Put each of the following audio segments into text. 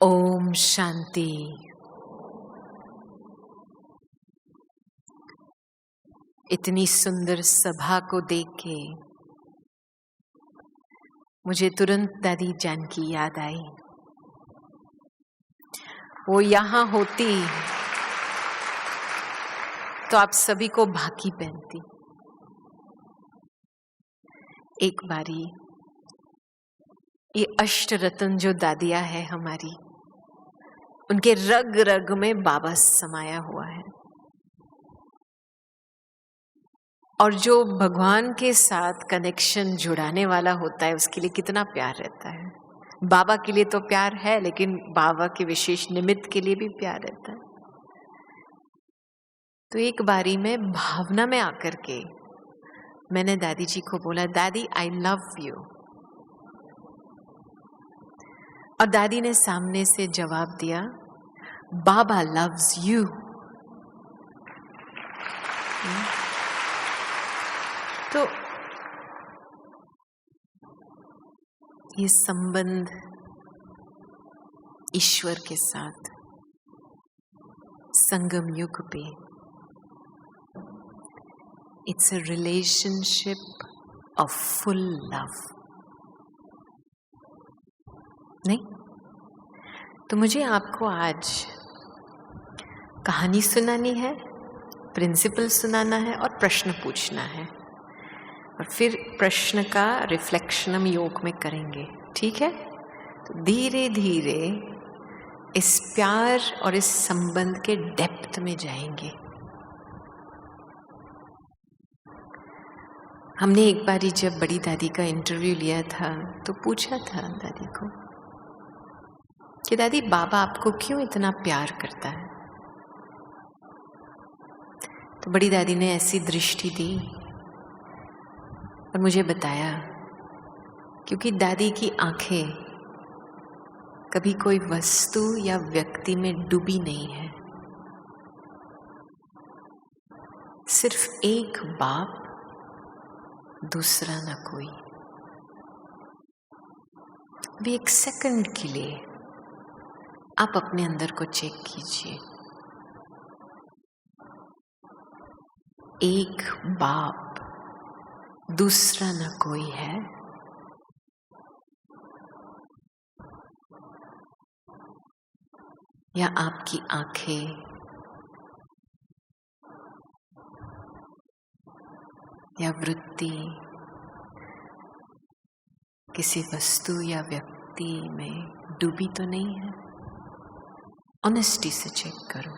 ओम शांति। इतनी सुंदर सभा को देख के मुझे तुरंत दादी जानकी याद आई। वो यहाँ होती तो आप सभी को भाकी पहनती। एक बारी ये अष्ट रत्न जो दादिया है हमारी, उनके रग रग में बाबा समाया हुआ है। और जो भगवान के साथ कनेक्शन जुड़ाने वाला होता है उसके लिए कितना प्यार रहता है। बाबा के लिए तो प्यार है, लेकिन बाबा के विशेष निमित्त के लिए भी प्यार रहता है। तो एक बारी में भावना में आकर के मैंने दादी जी को बोला, दादी आई लव यू। और दादी ने सामने से जवाब दिया, बाबा लव्स यू। तो ये संबंध ईश्वर के साथ संगम युग पे, it's a relationship of full love. नहीं तो मुझे आपको आज कहानी सुनानी है, प्रिंसिपल सुनाना है और प्रश्न पूछना है, और फिर प्रश्न का रिफ्लेक्शन हम योग में करेंगे। ठीक है? तो धीरे धीरे इस प्यार और इस संबंध के डेप्थ में जाएंगे। हमने एक बारी जब बड़ी दादी का इंटरव्यू लिया था तो पूछा था दादी को कि दादी बाबा आपको क्यों इतना प्यार करता है। तो बड़ी दादी ने ऐसी दृष्टि दी और मुझे बताया, क्योंकि दादी की आंखें कभी कोई वस्तु या व्यक्ति में डूबी नहीं है। सिर्फ एक बाप, दूसरा ना कोई। भी एक सेकंड के लिए आप अपने अंदर को चेक कीजिए। एक बाप, दूसरा ना कोई है। या आपकी आंखें या वृत्ति किसी वस्तु या व्यक्ति में डूबी तो नहीं है? ऑनेस्टी से चेक करो।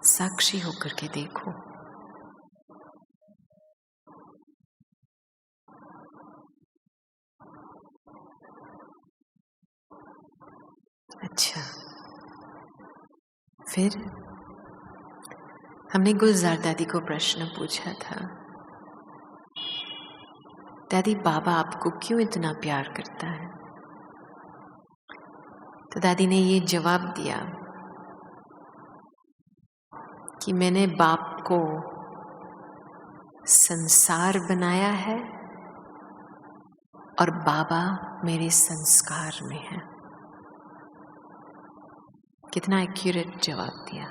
साक्षी होकर के देखो। अच्छा, फिर हमने गुलजार दादी को प्रश्न पूछा था, दादी बाबा आपको क्यों इतना प्यार करता है? तो दादी ने ये जवाब दिया कि मैंने बाप को संसार बनाया है और बाबा मेरे संस्कार में है। कितना एक्यूरेट जवाब दिया।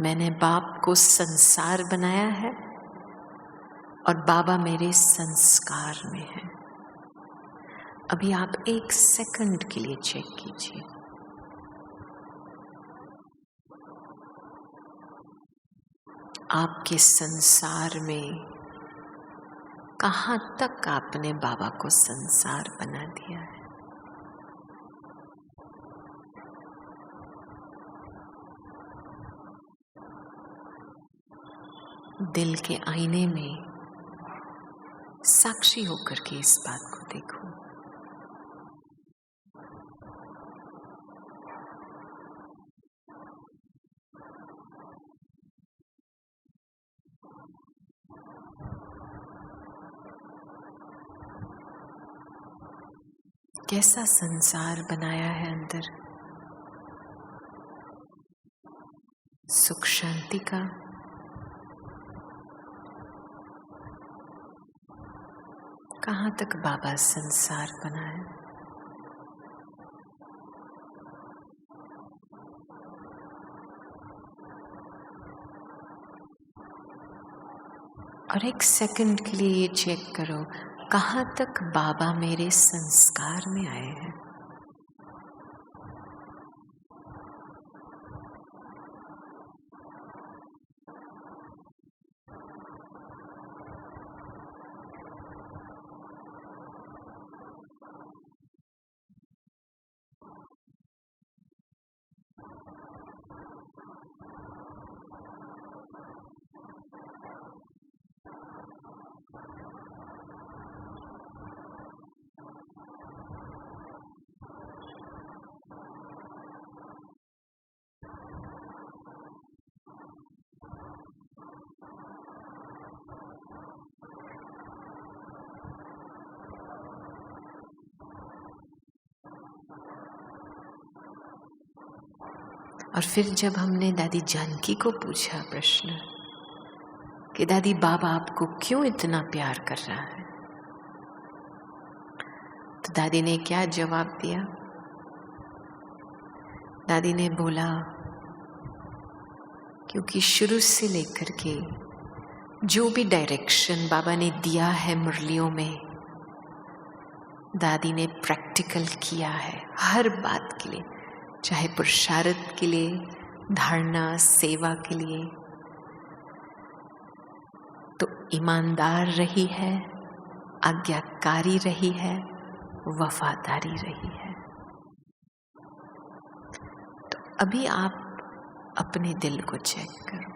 मैंने बाप को संसार बनाया है और बाबा मेरे संस्कार में है। अभी आप एक सेकंड के लिए चेक कीजिए। आपके संसार में कहाँ तक आपने बाबा को संसार बना दिया है? दिल के आईने में साक्षी होकर के इस बात को देखो। कैसा संसार बनाया है अंदर, सुख शांति का। कहाँ तक बाबा संसार बना है। और एक सेकंड के लिए ये चेक करो, कहाँ तक बाबा मेरे संस्कार में आए हैं। और फिर जब हमने दादी जानकी को पूछा प्रश्न कि दादी बाबा आपको क्यों इतना प्यार कर रहा है, तो दादी ने क्या जवाब दिया। दादी ने बोला क्योंकि शुरू से लेकर के जो भी डायरेक्शन बाबा ने दिया है मुरलियों में, दादी ने प्रैक्टिकल किया है हर बात के लिए, चाहे पुरुषार्थ के लिए, धारणा, सेवा के लिए। तो ईमानदार रही है, आज्ञाकारी रही है, वफादारी रही है। तो अभी आप अपने दिल को चेक करो,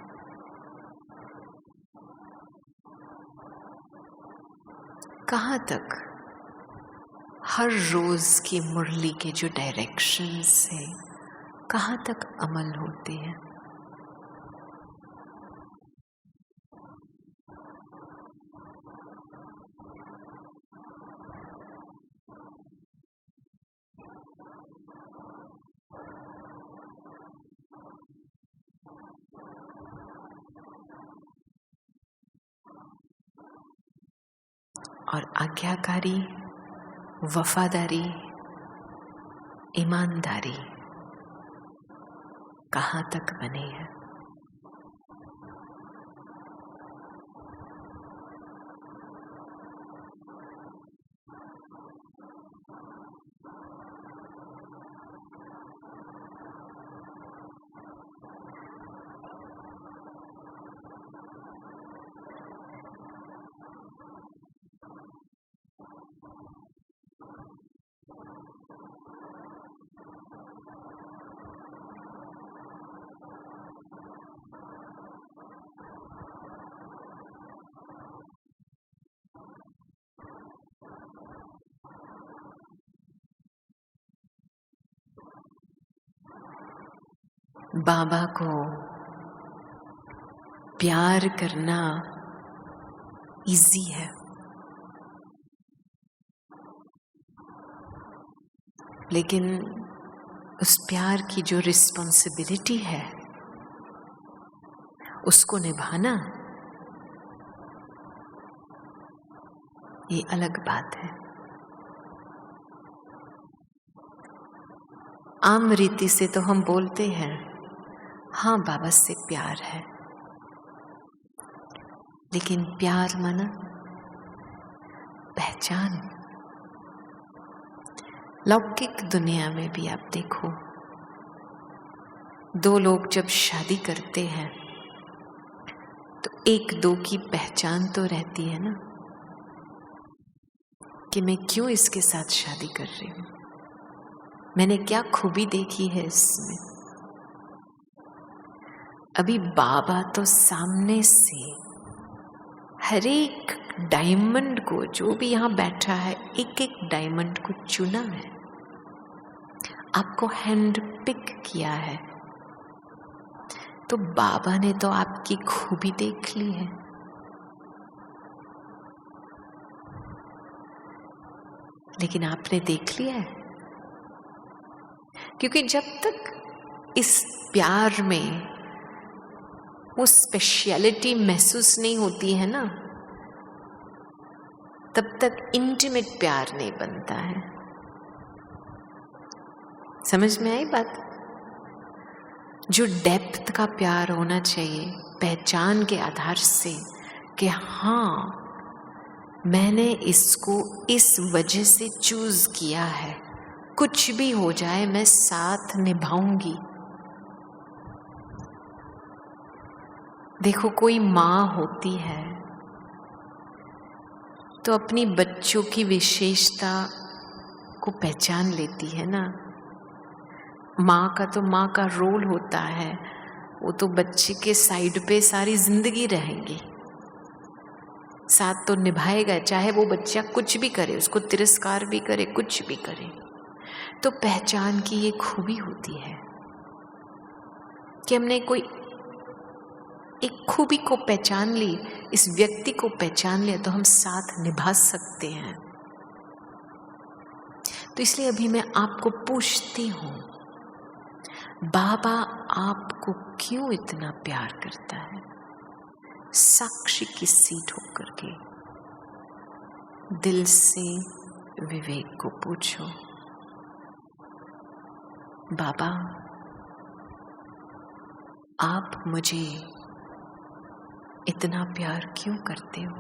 कहाँ तक हर रोज की मुरली के जो डायरेक्शंस हैं, कहाँ तक अमल होते हैं। और आज्ञाकारी, वफादारी, ईमानदारी कहाँ तक बने हैं। बाबा को प्यार करना इजी है, लेकिन उस प्यार की जो रिस्पॉन्सिबिलिटी है उसको निभाना ये अलग बात है। आम रीति से तो हम बोलते हैं हाँ बाबा से प्यार है, लेकिन प्यार माना पहचान। लौकिक दुनिया में भी आप देखो, दो लोग जब शादी करते हैं तो एक दो की पहचान तो रहती है ना, कि मैं क्यों इसके साथ शादी कर रही हूं, मैंने क्या खूबी देखी है इसमें। अभी बाबा तो सामने से हर एक डायमंड को, जो भी यहाँ बैठा है, एक एक डायमंड को चुना है, आपको हैंड पिक किया है। तो बाबा ने तो आपकी खूबी देख ली है। लेकिन आपने देख लिया है, क्योंकि जब तक इस प्यार में वो स्पेशलिटी महसूस नहीं होती है ना, तब तक इंटीमेट प्यार नहीं बनता है। समझ में आई बात? जो डेप्थ का प्यार होना चाहिए पहचान के आधार से कि हाँ, मैंने इसको इस वजह से चूज किया है, कुछ भी हो जाए मैं साथ निभाऊंगी। देखो, कोई माँ होती है तो अपनी बच्चों की विशेषता को पहचान लेती है ना। माँ का तो माँ का रोल होता है, वो तो बच्चे के साइड पे सारी जिंदगी रहेगी, साथ तो निभाएगा, चाहे वो बच्चा कुछ भी करे, उसको तिरस्कार भी करे, कुछ भी करे। तो पहचान की ये खूबी होती है कि हमने कोई एक खूबी को पहचान ली, इस व्यक्ति को पहचान लिया, तो हम साथ निभा सकते हैं। तो इसलिए अभी मैं आपको पूछती हूँ, बाबा आपको क्यों इतना प्यार करता है? साक्षी की सीट होकर के दिल से विवेक को पूछो, बाबा आप मुझे इतना प्यार क्यों करते हो?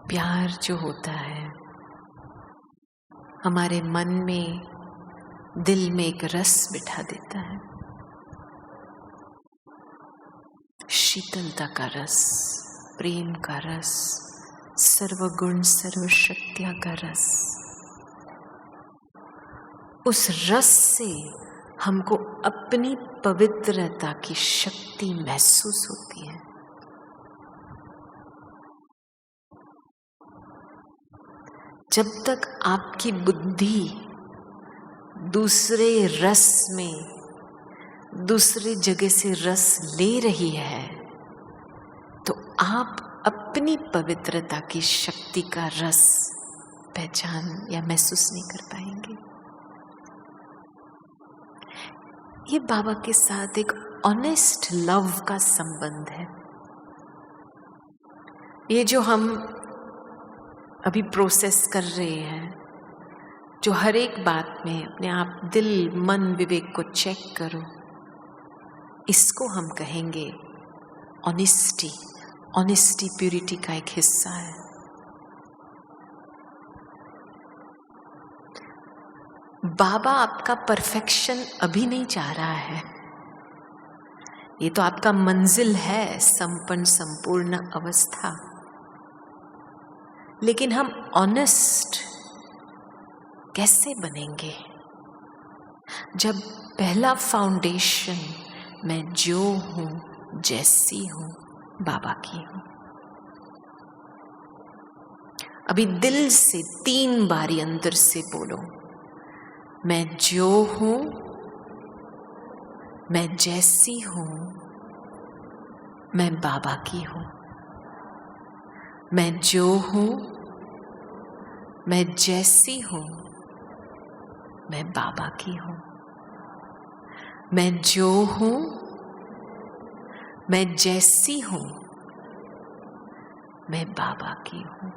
प्यार जो होता है हमारे मन में, दिल में एक रस बिठा देता है, शीतलता का रस, प्रेम का रस, सर्वगुण सर्वशक्तियां का रस। उस रस से हमको अपनी पवित्रता की शक्ति महसूस होती है। जब तक आपकी बुद्धि दूसरे रस में, दूसरी जगह से रस ले रही है, तो आप अपनी पवित्रता की शक्ति का रस पहचान या महसूस नहीं कर पाएंगे। ये बाबा के साथ एक ऑनेस्ट लव का संबंध है। ये जो हम अभी प्रोसेस कर रहे हैं, जो हर एक बात में अपने आप दिल मन विवेक को चेक करो, इसको हम कहेंगे ऑनेस्टी। ऑनेस्टी प्यूरिटी का एक हिस्सा है। बाबा आपका परफेक्शन अभी नहीं चाह रहा है, ये तो आपका मंजिल है, संपन्न संपूर्ण अवस्था। लेकिन हम ऑनेस्ट कैसे बनेंगे? जब पहला फाउंडेशन मैं जो हूं, जैसी हूं, बाबा की हूं। अभी दिल से 3 बारी अंदर से बोलो, मैं जो हूं, मैं जैसी हूं, मैं बाबा की हूं। मैं जो हूं, मैं जैसी हूं, मैं बाबा की हूं। मैं जो हूं, मैं जैसी हूं, मैं बाबा की हूं।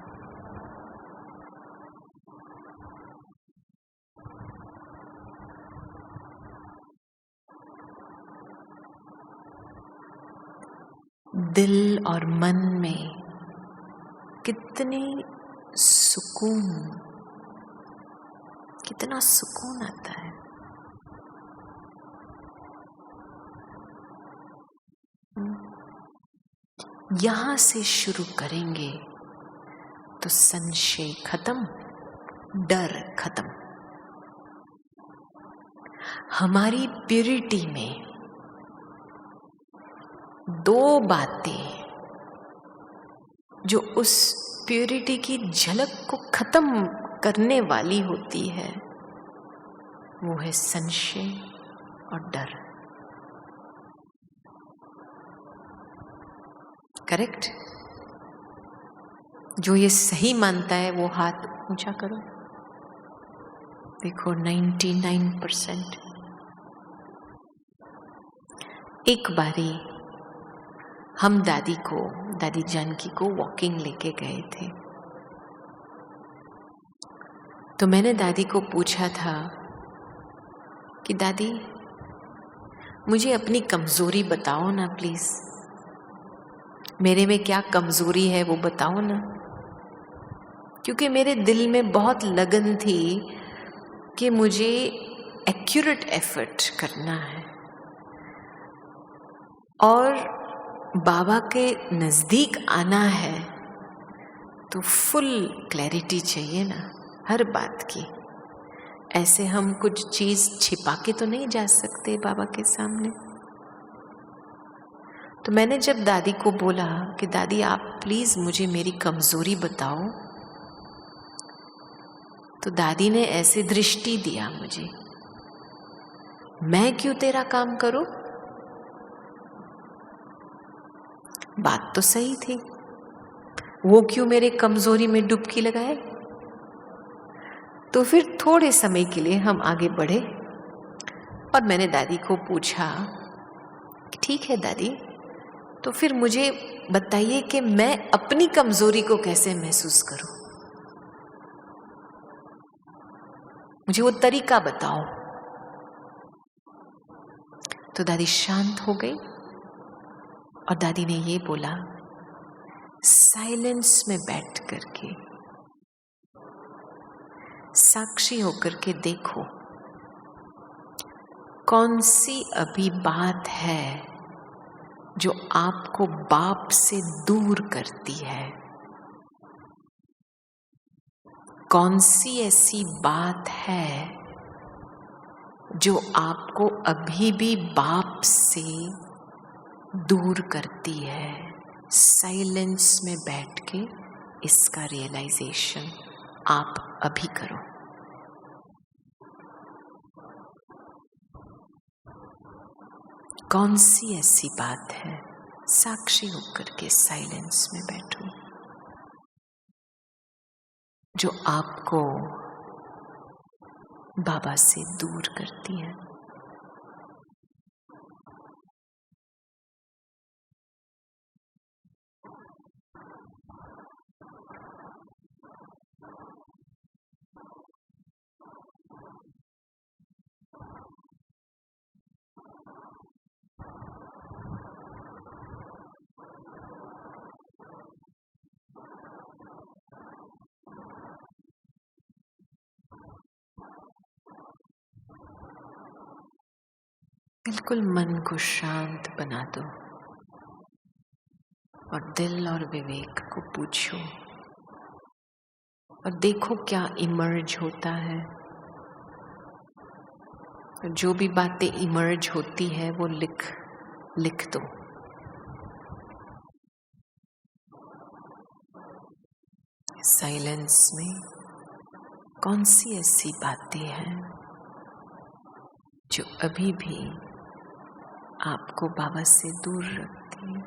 दिल और मन में कितनी सुकून, कितना सुकून आता है। यहां से शुरू करेंगे तो संशय खत्म, डर खत्म। हमारी प्योरिटी में दो बातें जो उस प्योरिटी की झलक को खत्म करने वाली होती है, वो है संशय और डर। करेक्ट? जो ये सही मानता है वो हाथ ऊंचा करो। देखो 99%। एक बारी हम दादी जानकी को वॉकिंग लेके गए थे, तो मैंने दादी को पूछा था कि दादी मुझे अपनी कमजोरी बताओ ना प्लीज, मेरे में क्या कमजोरी है वो बताओ ना। क्योंकि मेरे दिल में बहुत लगन थी कि मुझे एक्यूरेट एफर्ट करना है और बाबा के नजदीक आना है, तो फुल क्लैरिटी चाहिए ना हर बात की। ऐसे हम कुछ चीज छिपा के तो नहीं जा सकते बाबा के सामने। तो मैंने जब दादी को बोला कि दादी आप प्लीज मुझे मेरी कमजोरी बताओ, तो दादी ने ऐसे दृष्टि दिया मुझे, मैं क्यों तेरा काम करूं? बात तो सही थी, वो क्यों मेरे कमजोरी में डुबकी लगाए? तो फिर थोड़े समय के लिए हम आगे बढ़े और मैंने दादी को पूछा कि ठीक है दादी, तो फिर मुझे बताइए कि मैं अपनी कमजोरी को कैसे महसूस करूं, मुझे वो तरीका बताओ। तो दादी शांत हो गई और दादी ने ये बोला, साइलेंस में बैठ करके साक्षी होकर के देखो कौन सी अभी बात है जो आपको बाप से दूर करती है। कौन सी ऐसी बात है जो आपको अभी भी बाप से दूर करती है। साइलेंस में बैठ के इसका रियलाइजेशन आप अभी करो। कौन सी ऐसी बात है, साक्षी होकर के साइलेंस में बैठो, जो आपको बाबा से दूर करती है। बिल्कुल मन को शांत बना दो और दिल और विवेक को पूछो और देखो क्या इमर्ज होता है। जो भी बातें इमर्ज होती है वो लिख दो। साइलेंस में कौन सी ऐसी बातें हैं जो अभी भी आपको बाबा से दूर रखती है।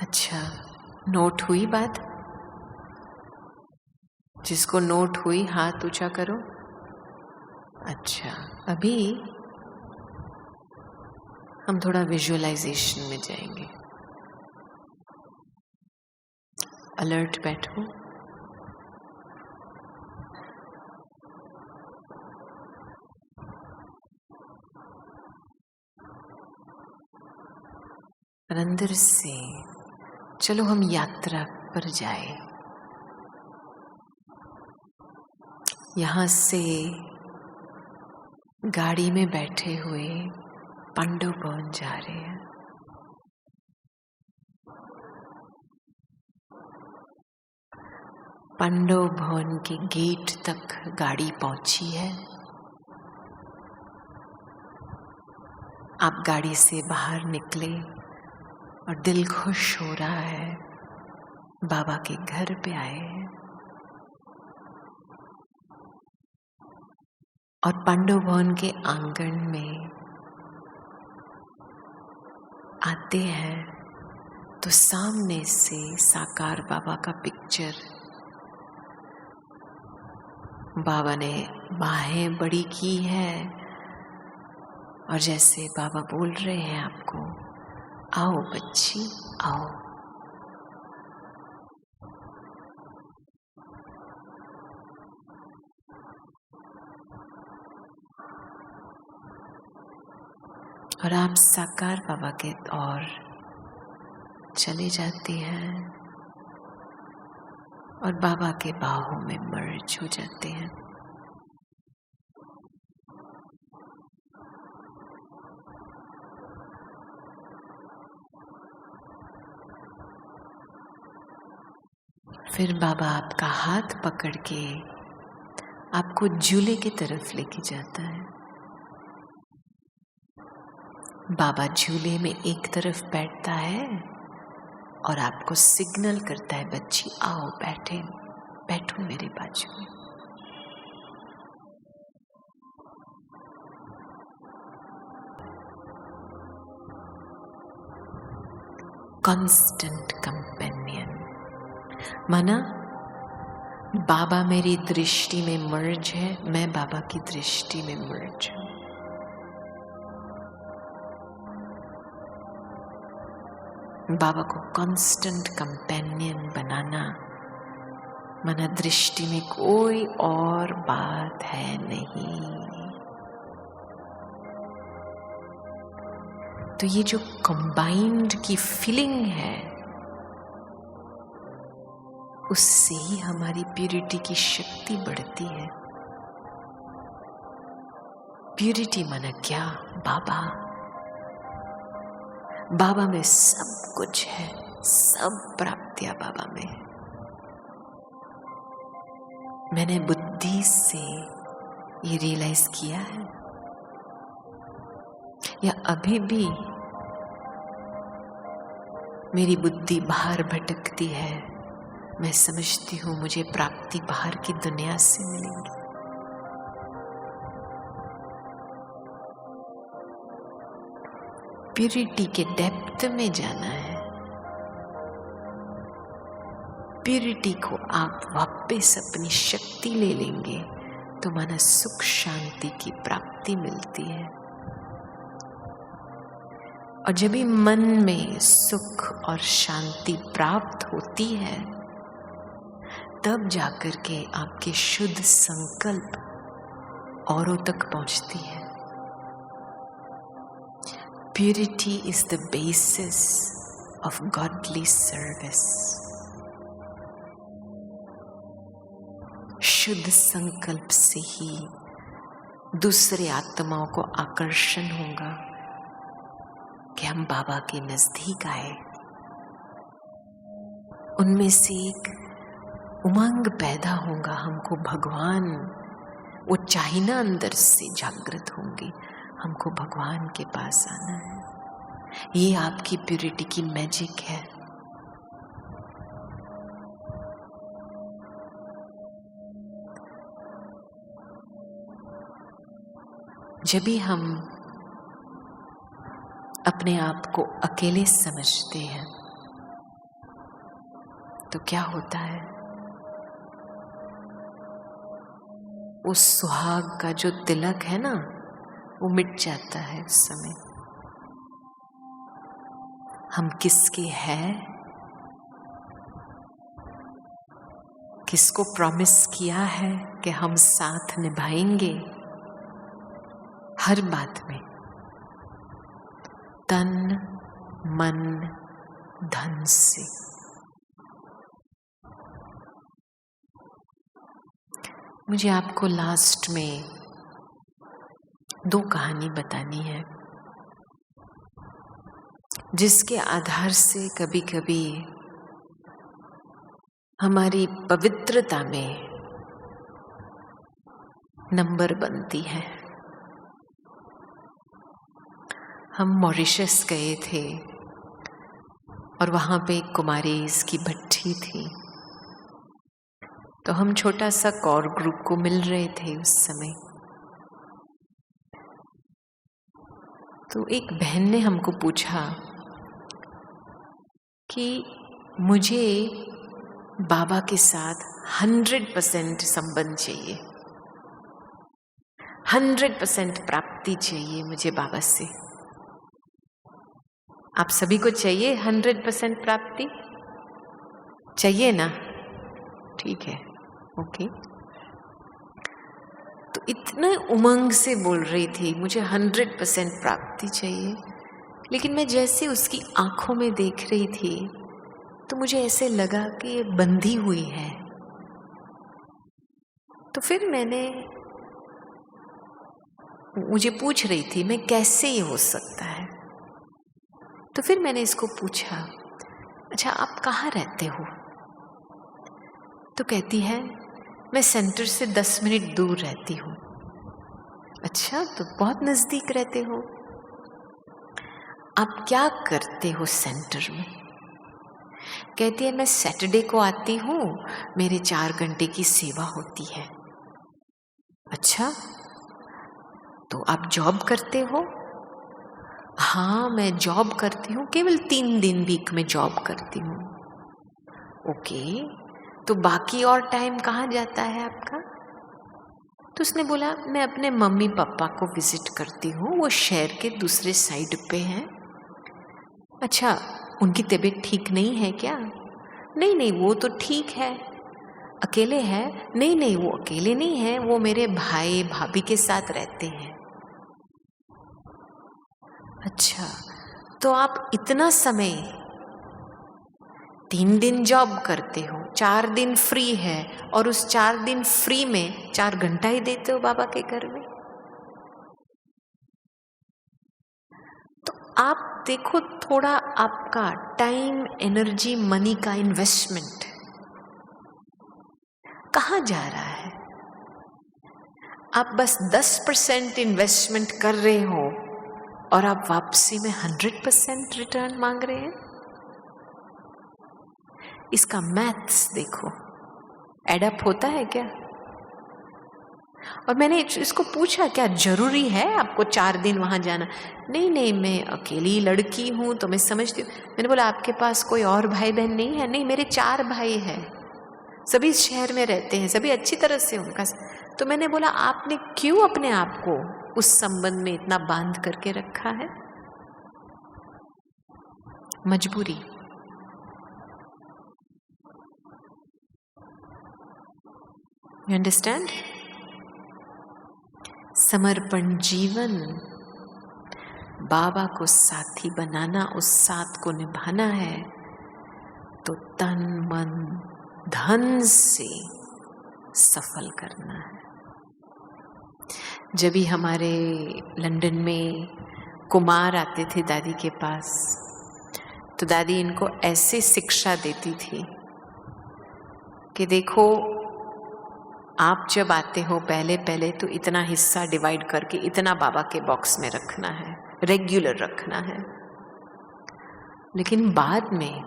अच्छा, नोट हुई बात? जिसको नोट हुई हाथ ऊंचा करो। अच्छा, अभी हम थोड़ा विजुअलाइजेशन में जाएंगे। अलर्ट बैठो और अंदर से चलो हम यात्रा पर जाए। यहाँ से गाड़ी में बैठे हुए पांडव भवन जा रहे हैं। पांडव भवन के गेट तक गाड़ी पहुंची है। आप गाड़ी से बाहर निकले और दिल खुश हो रहा है, बाबा के घर पे आए हैं। और पांडव भवन के आंगन में आते हैं तो सामने से साकार बाबा का पिक्चर। बाबा ने बाहें बड़ी की है और जैसे बाबा बोल रहे हैं आपको, आओ बच्ची आओ। और आप साकार बाबा के ओर चले जाते हैं और बाबा के बाहों में मर्ज हो जाते हैं। फिर बाबा आपका हाथ पकड़ के आपको झूले की तरफ लेके जाता है। बाबा झूले में एक तरफ बैठता है और आपको सिग्नल करता है, बच्ची आओ बैठो मेरे बाजू में। कांस्टेंट कंपेनियन माना बाबा मेरी दृष्टि में मर्ज है, मैं बाबा की दृष्टि में मर्ज हूं। बाबा को कांस्टेंट कंपेनियन बनाना माना दृष्टि में कोई और बात है नहीं। तो ये जो कंबाइंड की फीलिंग है, उससे ही हमारी प्यूरिटी की शक्ति बढ़ती है। प्यूरिटी माना क्या? बाबा में सब कुछ है, सब प्राप्तियां बाबा में है। मैंने बुद्धि से ये रियलाइज किया है या अभी भी मेरी बुद्धि बाहर भटकती है। मैं समझती हूँ मुझे प्राप्ति बाहर की दुनिया से मिलेंगी। प्यूरिटी के डेप्थ में जाना है। प्यूरिटी को आप वापस अपनी शक्ति ले लेंगे तो माना सुख शांति की प्राप्ति मिलती है। और जब भी मन में सुख और शांति प्राप्त होती है, तब जाकर के आपके शुद्ध संकल्प औरों तक पहुंचती है। Purity is the basis of godly service. शुद्ध संकल्प से ही दूसरे आत्माओं को आकर्षण होगा कि हम बाबा के नजदीक आए। उनमें से एक उमंग पैदा होगा, हमको भगवान, वो चाहना अंदर से जागृत होंगी, हमको भगवान के पास आना है। ये आपकी प्यूरिटी की मैजिक है। जब भी हम अपने आप को अकेले समझते हैं तो क्या होता है, उस सुहाग का जो तिलक है ना, वो मिट जाता है उस समय। हम किसके हैं, किसको प्रॉमिस किया है कि हम साथ निभाएंगे हर बात में, तन मन धन से। मुझे आपको लास्ट में 2 कहानी बतानी है, जिसके आधार से कभी कभी हमारी पवित्रता में नंबर बनती है। हम मॉरिशस गए थे और वहां पे एक कुमारी इसकी भट्ठी थी, तो हम छोटा सा कोर ग्रुप को मिल रहे थे उस समय। तो एक बहन ने हमको पूछा कि मुझे बाबा के साथ 100% संबंध चाहिए, 100% प्राप्ति चाहिए मुझे बाबा से। आप सभी को चाहिए 100% प्राप्ति? चाहिए ना? ठीक है, ओके। तो इतने उमंग से बोल रही थी मुझे 100% प्राप्ति चाहिए, लेकिन मैं जैसे उसकी आंखों में देख रही थी तो मुझे ऐसे लगा कि ये बंधी हुई है। तो फिर मुझे पूछ रही थी मैं कैसे ये हो सकता है। तो फिर मैंने इसको पूछा, अच्छा आप कहाँ रहते हो? तो कहती है मैं सेंटर से 10 मिनट दूर रहती हूँ। अच्छा, तो बहुत नजदीक रहते हो। आप क्या करते हो सेंटर में? कहती है मैं सैटरडे को आती हूँ, मेरे 4 घंटे की सेवा होती है। अच्छा, तो आप जॉब करते हो? हाँ, मैं जॉब करती हूँ, केवल 3 दिन वीक में जॉब करती हूँ। ओके, तो बाकी और टाइम कहाँ जाता है आपका? तो उसने बोला मैं अपने मम्मी पापा को विजिट करती हूँ, वो शहर के दूसरे साइड पे हैं। अच्छा, उनकी तबीयत ठीक नहीं है क्या? नहीं नहीं, वो तो ठीक है। अकेले है? नहीं नहीं, वो अकेले नहीं है, वो मेरे भाई भाभी के साथ रहते हैं। अच्छा, तो आप इतना समय 3 दिन जॉब करते हो, 4 दिन फ्री है, और उस 4 दिन फ्री में 4 घंटा ही देते हो बाबा के घर में। तो आप देखो थोड़ा आपका टाइम, एनर्जी, मनी का इन्वेस्टमेंट कहाँ जा रहा है? आप बस 10% इन्वेस्टमेंट कर रहे हो और आप वापसी में 100% रिटर्न मांग रहे हैं। इसका मैथ्स देखो, एडअप होता है क्या? और मैंने इसको पूछा क्या जरूरी है आपको 4 दिन वहां जाना? नहीं नहीं, मैं अकेली लड़की हूं तो मैं समझती हूँ। मैंने बोला आपके पास कोई और भाई बहन नहीं है? नहीं, मेरे 4 भाई हैं, सभी शहर में रहते हैं, सभी अच्छी तरह से उनका। तो मैंने बोला आपने क्यों अपने आप को उस संबंध में इतना बांध करके रखा है? मजबूरी। You understand? समर्पण जीवन, बाबा को साथी बनाना, उस साथ को निभाना है तो तन मन धन से सफल करना है। जब भी हमारे लंदन में कुमार आते थे दादी के पास, तो दादी इनको ऐसे शिक्षा देती थी कि देखो आप जब आते हो पहले पहले तो इतना हिस्सा डिवाइड करके इतना बाबा के बॉक्स में रखना है, रेगुलर रखना है। लेकिन बाद में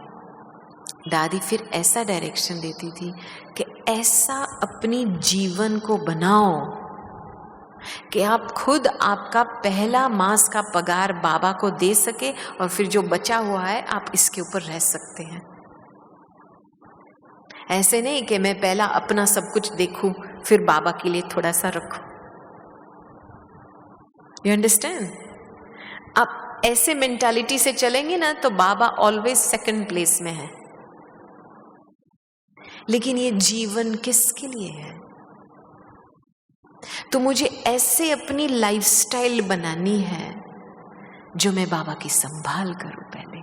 दादी फिर ऐसा डायरेक्शन देती थी कि ऐसा अपनी जीवन को बनाओ कि आप खुद आपका पहला मास का पगार बाबा को दे सके और फिर जो बचा हुआ है आप इसके ऊपर रह सकते हैं। ऐसे नहीं कि मैं पहला अपना सब कुछ देखूं फिर बाबा के लिए थोड़ा सा रखूं। You understand? आप ऐसे मेंटालिटी से चलेंगे ना तो बाबा ऑलवेज सेकंड प्लेस में है। लेकिन ये जीवन किसके लिए है? तो मुझे ऐसे अपनी लाइफस्टाइल बनानी है जो मैं बाबा की संभाल करूं पहले।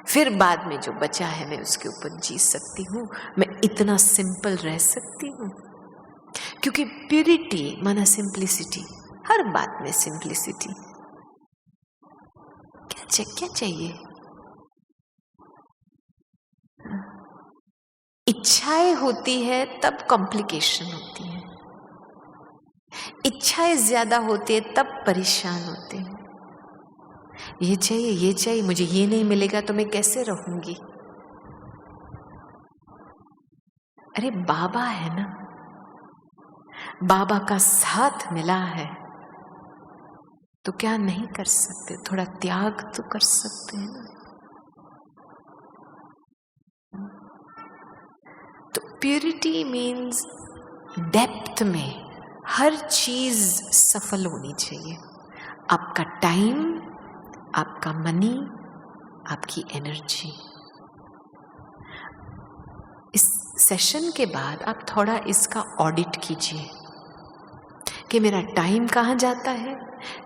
फिर बाद में जो बचा है मैं उसके ऊपर जी सकती हूँ, मैं इतना सिंपल रह सकती हूँ। क्योंकि प्यूरिटी माना सिंप्लिसिटी, हर बात में सिंप्लिसिटी। क्या चाहिए? इच्छाएं होती है तब कॉम्प्लिकेशन होती है, इच्छाएं ज्यादा होती है तब परेशान होते हैं। ये चाहिए, मुझे ये नहीं मिलेगा तो मैं कैसे रहूंगी? अरे बाबा है ना, बाबा का साथ मिला है तो क्या नहीं कर सकते? थोड़ा त्याग तो कर सकते हैं ना। तो प्यूरिटी मीन्स डेप्थ में हर चीज सफल होनी चाहिए। आपका टाइम, आपका मनी, आपकी एनर्जी। इस सेशन के बाद आप थोड़ा इसका ऑडिट कीजिए कि मेरा टाइम कहाँ जाता है,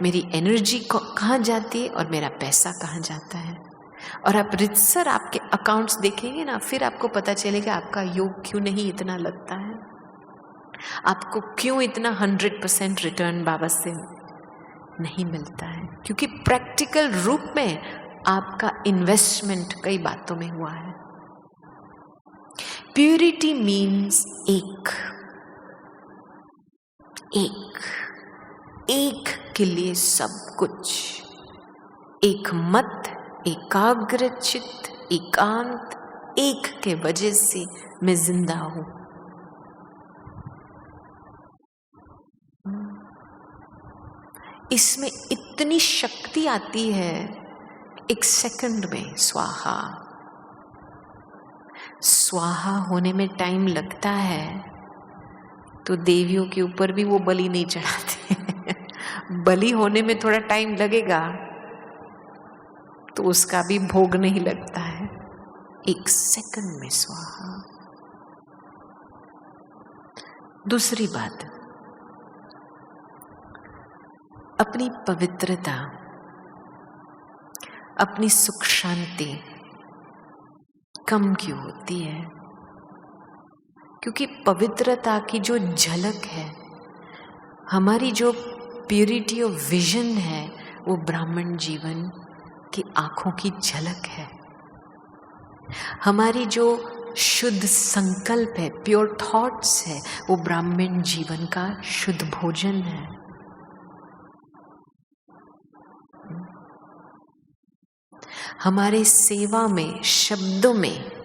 मेरी एनर्जी कहाँ जाती है और मेरा पैसा कहाँ जाता है। और आप रितसर आपके अकाउंट्स देखेंगे ना, फिर आपको पता चलेगा आपका योग क्यों नहीं इतना लगता है, आपको क्यों इतना 100% रिटर्न बाबा से नहीं मिलता है। क्योंकि प्रैक्टिकल रूप में आपका इन्वेस्टमेंट कई बातों में हुआ है। प्यूरिटी मीन्स एक के लिए सब कुछ, एक मत, एकाग्र चित्त, एकांत, एक के वजह से मैं जिंदा हूं। इसमें इतनी शक्ति आती है, एक सेकंड में स्वाहा। स्वाहा होने में टाइम लगता है तो देवियों के ऊपर भी वो बलि नहीं चढ़ाते। बलि होने में थोड़ा टाइम लगेगा तो उसका भी भोग नहीं लगता है। एक सेकंड में स्वाहा। दूसरी बात, अपनी पवित्रता, अपनी सुख शांति कम क्यों होती है? क्योंकि पवित्रता की जो झलक है, हमारी जो प्यूरिटी ऑफ विजन है, वो ब्राह्मण जीवन की आंखों की झलक है। हमारी जो शुद्ध संकल्प है, प्योर थॉट्स है, वो ब्राह्मण जीवन का शुद्ध भोजन है। हमारे सेवा में, शब्दों में,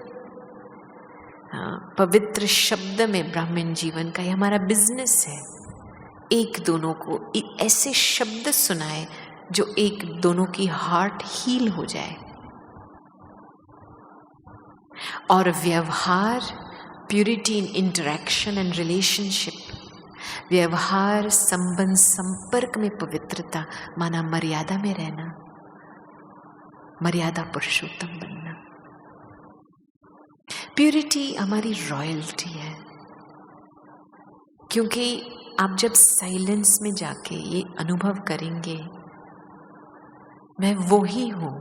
पवित्र शब्द में ब्राह्मण जीवन का, ये हमारा बिजनेस है। एक दोनों को ऐसे शब्द सुनाए जो एक दोनों की हार्ट हील हो जाए। और व्यवहार, purity in interaction and relationship, व्यवहार, संबंध, संपर्क में पवित्रता, माना मर्यादा में रहना, मर्यादा पुरुषोत्तम बनना। प्यूरिटी हमारी रॉयल्टी है। क्योंकि आप जब साइलेंस में जाके ये अनुभव करेंगे, मैं वो ही हूं,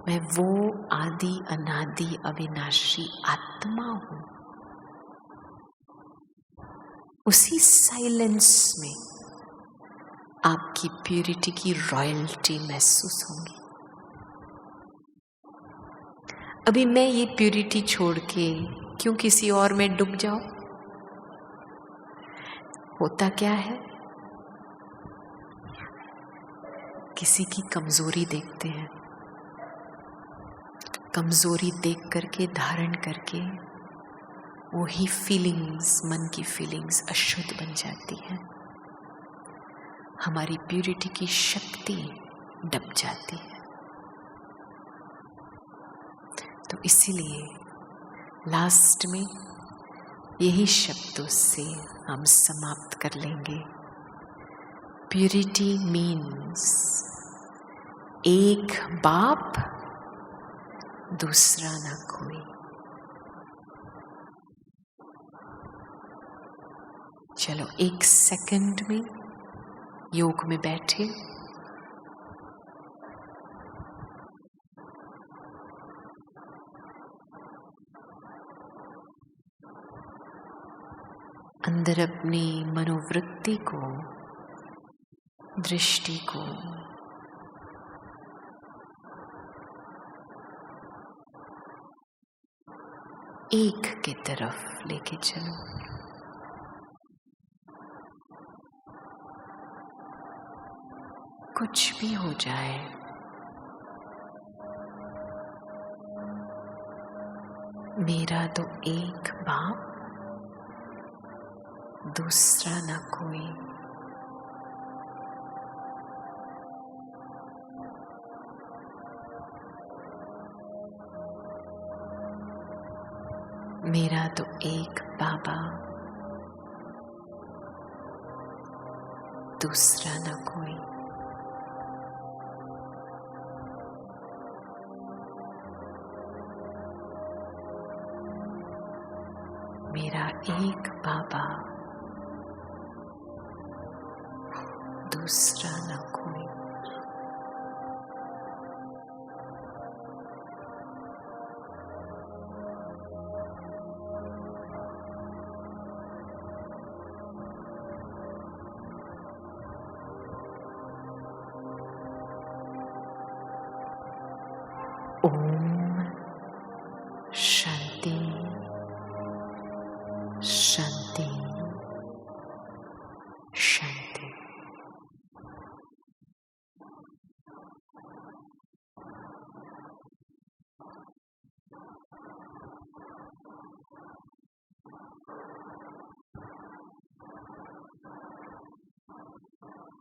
मैं वो आदि अनादि अविनाशी आत्मा हूं, उसी साइलेंस में आपकी प्यूरिटी की रॉयल्टी महसूस होगी। अभी मैं ये प्यूरिटी छोड़ के क्यों किसी और में डूब जाऊं? होता क्या है, किसी की कमजोरी देखते हैं, कमजोरी देख करके, धारण करके वही फीलिंग्स, मन की फीलिंग्स अशुद्ध बन जाती है। हमारी प्यूरिटी की शक्ति दब जाती है। तो इसीलिए लास्ट में यही शब्दों से हम समाप्त कर लेंगे। प्यूरिटी मीन्स एक बाप, दूसरा ना कोई। चलो एक सेकंड में योग में बैठे, अंदर अपनी मनोवृत्ति को, दृष्टि को एक की तरफ लेके चलो। कुछ भी हो जाए, मेरा तो एक बाप, दूसरा ना कोई। मेरा तो एक बाबा, दूसरा ना कोई। मेरा एक बाबा, दूसरा ना कोई। ओम शांति शांति शांति।